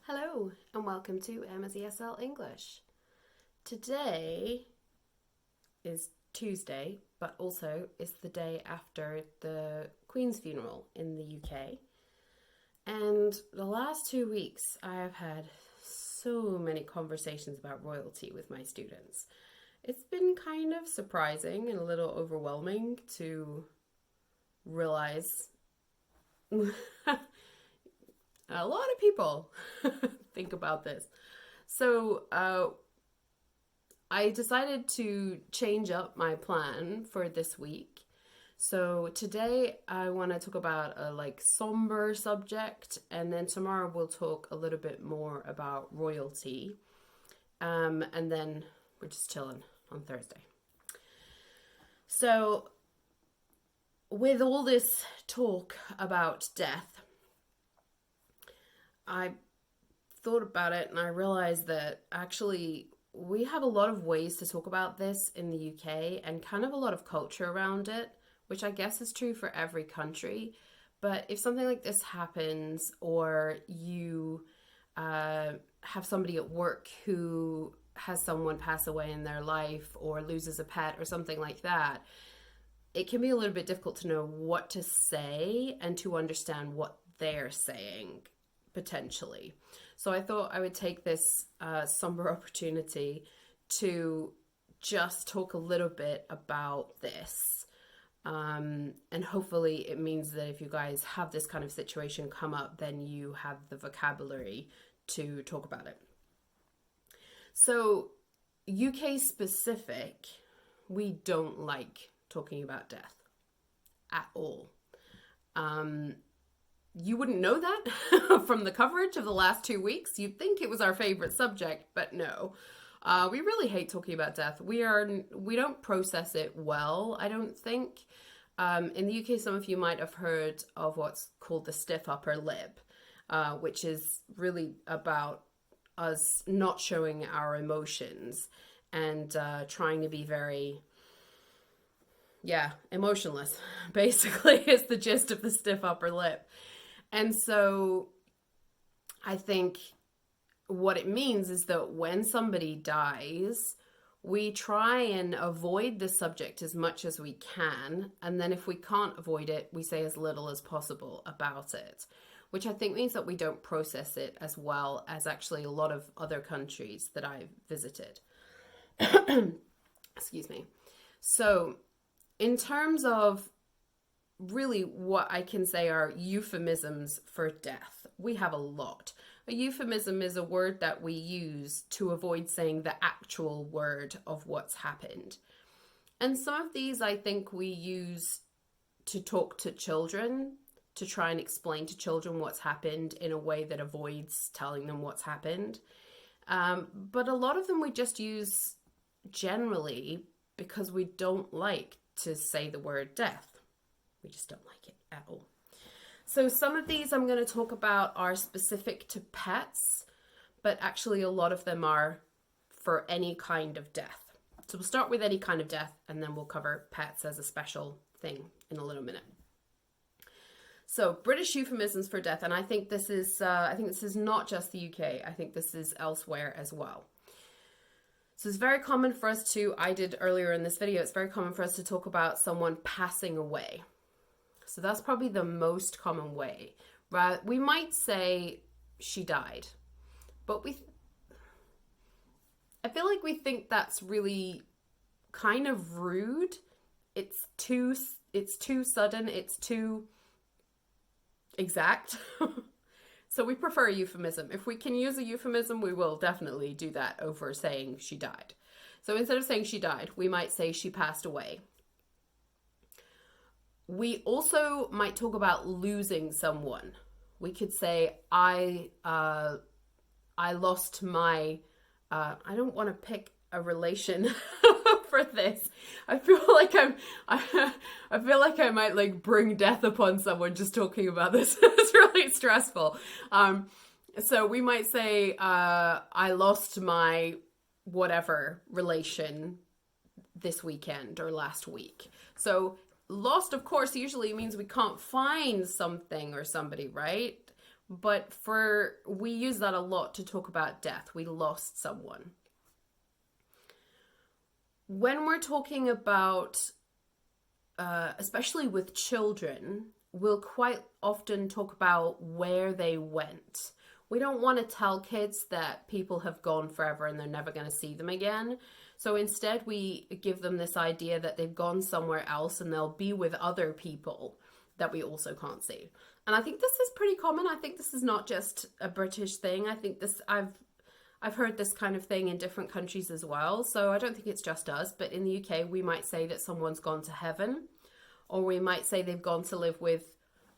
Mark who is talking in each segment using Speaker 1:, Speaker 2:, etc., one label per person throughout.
Speaker 1: Hello and welcome to Emma's ESL English. Today is Tuesday, but also it's the day after the Queen's funeral in the UK. And the last 2 weeks I have had so many conversations about royalty with my students. It's been kind of surprising and a little overwhelming to realize a lot of people think about this. So I decided to change up my plan for this week. So today I want to talk about a somber subject, and then tomorrow we'll talk a little bit more about royalty. And then we're just chilling on Thursday. So with all this talk about death, I thought about it and I realized that actually we have a lot of ways to talk about this in the UK and kind of a lot of culture around it, which I guess is true for every country. But if something like this happens, or you have somebody at work who has someone pass away in their life or loses a pet or something like that, it can be a little bit difficult to know what to say and to understand what they're saying, potentially. So I thought I would take this somber opportunity to just talk a little bit about this. And hopefully it means that if you guys have this kind of situation come up, then you have the vocabulary to talk about it. So UK specific, we don't like talking about death at all. You wouldn't know that from the coverage of the last 2 weeks. You'd think it was our favorite subject, but no. We really hate talking about death. We don't process it well, I don't think. In the UK, some of you might have heard of what's called the stiff upper lip, which is really about us not showing our emotions and trying to be very, emotionless, basically, is the gist of the stiff upper lip. And so I think what it means is that when somebody dies, we try and avoid the subject as much as we can. And then if we can't avoid it, we say as little as possible about it, which I think means that we don't process it as well as actually a lot of other countries that I've visited. Excuse me. So in terms of really what I can say are euphemisms for death, we have a lot. A euphemism is a word that we use to avoid saying the actual word of what's happened. And some of these I think we use to talk to children, to try and explain to children what's happened in a way that avoids telling them what's happened. But a lot of them we just use generally because we don't like to say the word death. We just don't like it at all. So some of these I'm going to talk about are specific to pets, but actually a lot of them are for any kind of death. So we'll start with any kind of death, and then we'll cover pets as a special thing in a little minute. So British euphemisms for death, and I think this is not just the UK. I think this is elsewhere as well. So it's very common for us to, I did earlier in this video, it's very common for us to talk about someone passing away. So that's probably the most common way, right? We might say she died, but I feel like we think that's really kind of rude. It's too sudden, it's too exact. So we prefer a euphemism. If we can use a euphemism, we will definitely do that over saying she died. So instead of saying she died, we might say she passed away. We also might talk about losing someone. We could say, I lost my, I don't want to pick a relation for this. I feel like I might bring death upon someone just talking about this. It's really stressful. So we might say, I lost my whatever relation this weekend or last week. So lost, of course, usually means we can't find something or somebody, right? but we use that a lot to talk about death. We lost someone. When we're talking about, especially with children, we'll quite often talk about where they went. We don't want to tell kids that people have gone forever and they're never going to see them again. So instead, we give them this idea that they've gone somewhere else and they'll be with other people that we also can't see. And I think this is pretty common. I think this is not just a British thing. I think I've heard this kind of thing in different countries as well. So I don't think it's just us. But in the UK, we might say that someone's gone to heaven, or we might say they've gone to live with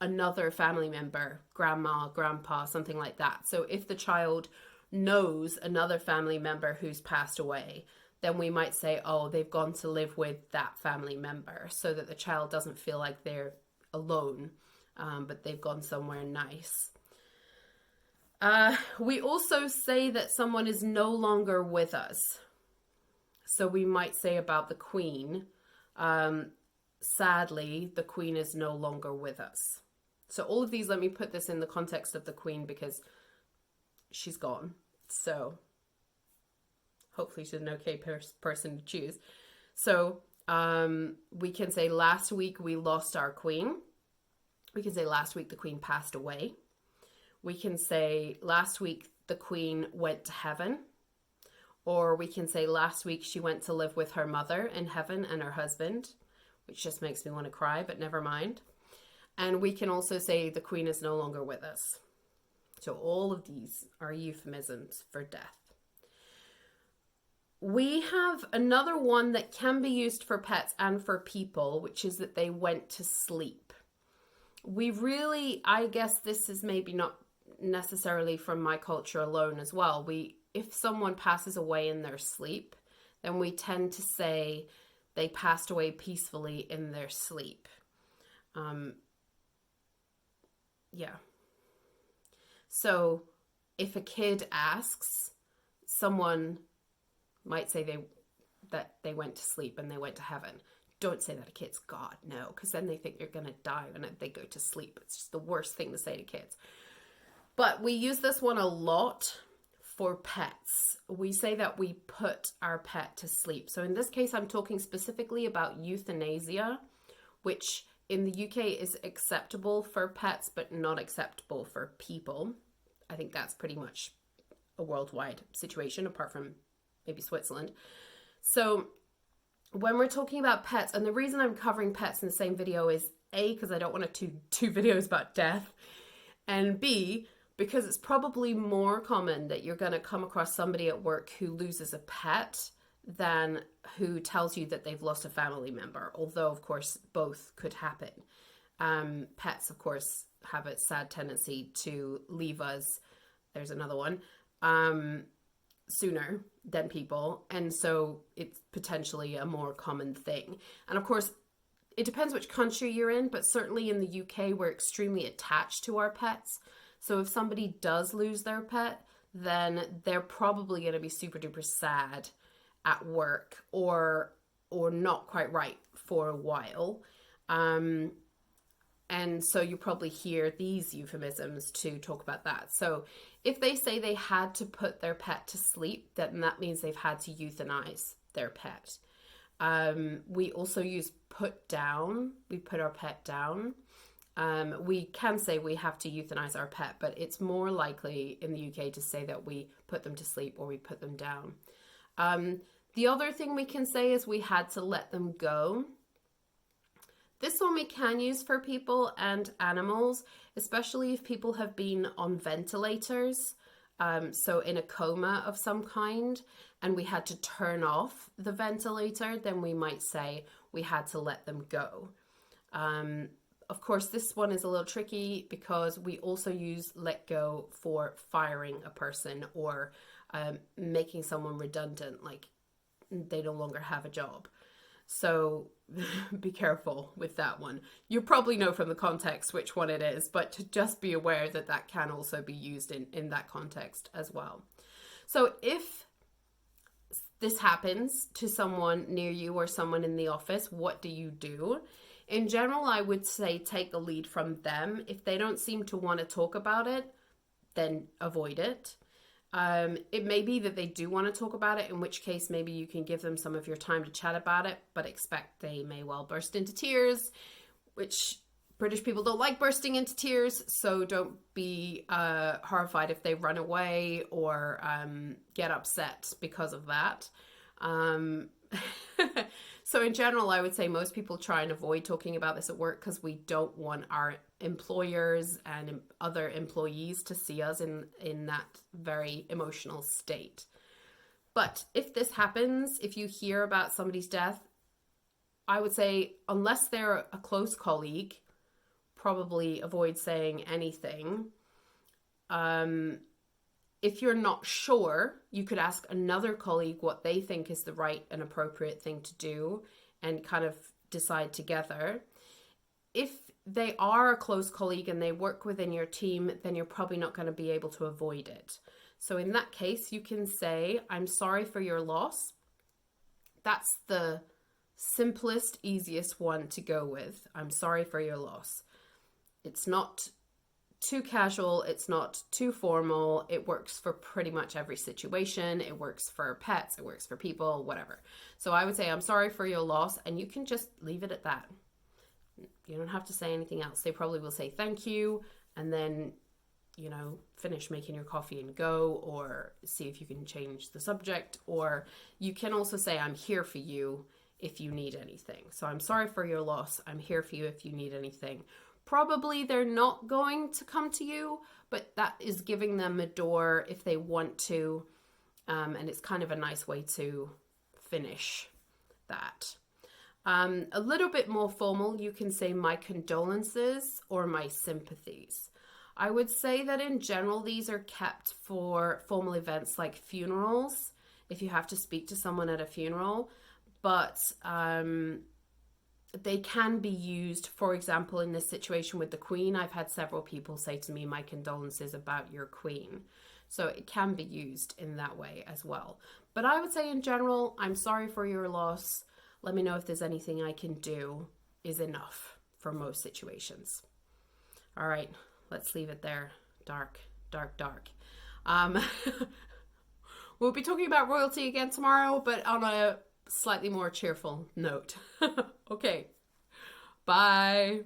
Speaker 1: another family member, grandma, grandpa, something like that. So if the child knows another family member who's passed away, then we might say, oh, they've gone to live with that family member, so that the child doesn't feel like they're alone, but they've gone somewhere nice. We also say that someone is no longer with us. So we might say about the Queen, sadly, the Queen is no longer with us. So all of these, let me put this in the context of the Queen because she's gone. So hopefully she's an okay person to choose. So we can say last week we lost our Queen. We can say last week the Queen passed away. We can say last week the Queen went to heaven. Or we can say last week she went to live with her mother in heaven and her husband, which just makes me want to cry, but never mind. And we can also say the Queen is no longer with us. So all of these are euphemisms for death. We have another one that can be used for pets and for people, which is that they went to sleep. We really, I guess this is maybe not necessarily from my culture alone as well. If someone passes away in their sleep, then we tend to say they passed away peacefully in their sleep. Yeah. So if a kid asks, someone might say that they went to sleep and they went to heaven. Don't say that to kids. God, no, because then they think you're going to die when they go to sleep. It's just the worst thing to say to kids. But we use this one a lot for pets. We say that we put our pet to sleep. So in this case, I'm talking specifically about euthanasia, which in the UK is acceptable for pets, but not acceptable for people. I think that's pretty much a worldwide situation, apart from maybe Switzerland. So when we're talking about pets, and the reason I'm covering pets in the same video is A, because I don't want to do two videos about death, and B, because it's probably more common that you're going to come across somebody at work who loses a pet than who tells you that they've lost a family member, although of course both could happen. Pets of course have a sad tendency to leave us, there's another one, sooner than people, and so it's potentially a more common thing. And of course it depends which country you're in, but certainly in the UK we're extremely attached to our pets. So if somebody does lose their pet, then they're probably going to be super duper sad at work or not quite right for a while. And so you probably hear these euphemisms to talk about that. So if they say they had to put their pet to sleep, then that means they've had to euthanize their pet. We also use put down. We put our pet down. We can say we have to euthanize our pet, but it's more likely in the UK to say that we put them to sleep or we put them down. The other thing we can say is we had to let them go. This one we can use for people and animals, especially if people have been on ventilators, so in a coma of some kind, and we had to turn off the ventilator, then we might say we had to let them go. Of course, this one is a little tricky because we also use let go for firing a person or making someone redundant, like they no longer have a job. So be careful with that one. You probably know from the context which one it is, but to just be aware that that can also be used in that context as well. So if this happens to someone near you or someone in the office, what do you do? In general, I would say take the lead from them. If they don't seem to want to talk about it, then avoid it. It may be that they do want to talk about it, in which case maybe you can give them some of your time to chat about it, but expect they may well burst into tears, which British people don't like bursting into tears, so don't be horrified if they run away or get upset because of that. So in general, I would say most people try and avoid talking about this at work because we don't want our employers and other employees to see us in that very emotional state. But if this happens, if you hear about somebody's death, I would say unless they're a close colleague, probably avoid saying anything. If you're not sure, you could ask another colleague what they think is the right and appropriate thing to do and kind of decide together. If they are a close colleague and they work within your team, then you're probably not going to be able to avoid it. So in that case, you can say, I'm sorry for your loss. That's the simplest, easiest one to go with. I'm sorry for your loss. It's not too casual, it's not too formal, it works for pretty much every situation, it works for pets, it works for people, whatever. So I would say, I'm sorry for your loss, and you can just leave it at that. You don't have to say anything else. They probably will say thank you, and then, you know, finish making your coffee and go, or see if you can change the subject, or you can also say, I'm here for you if you need anything. So I'm sorry for your loss, I'm here for you if you need anything. Probably they're not going to come to you, but that is giving them a door if they want to. And it's kind of a nice way to finish that. A little bit more formal, you can say my condolences or my sympathies. I would say that in general, these are kept for formal events like funerals, if you have to speak to someone at a funeral. But they can be used, for example, in this situation with the Queen. I've had several people say to me, my condolences about your Queen. So it can be used in that way as well. But I would say in general, I'm sorry for your loss. Let me know if there's anything I can do is enough for most situations. All right, let's leave it there. Dark, dark, dark. We'll be talking about royalty again tomorrow, but on a slightly more cheerful note. Okay. Bye.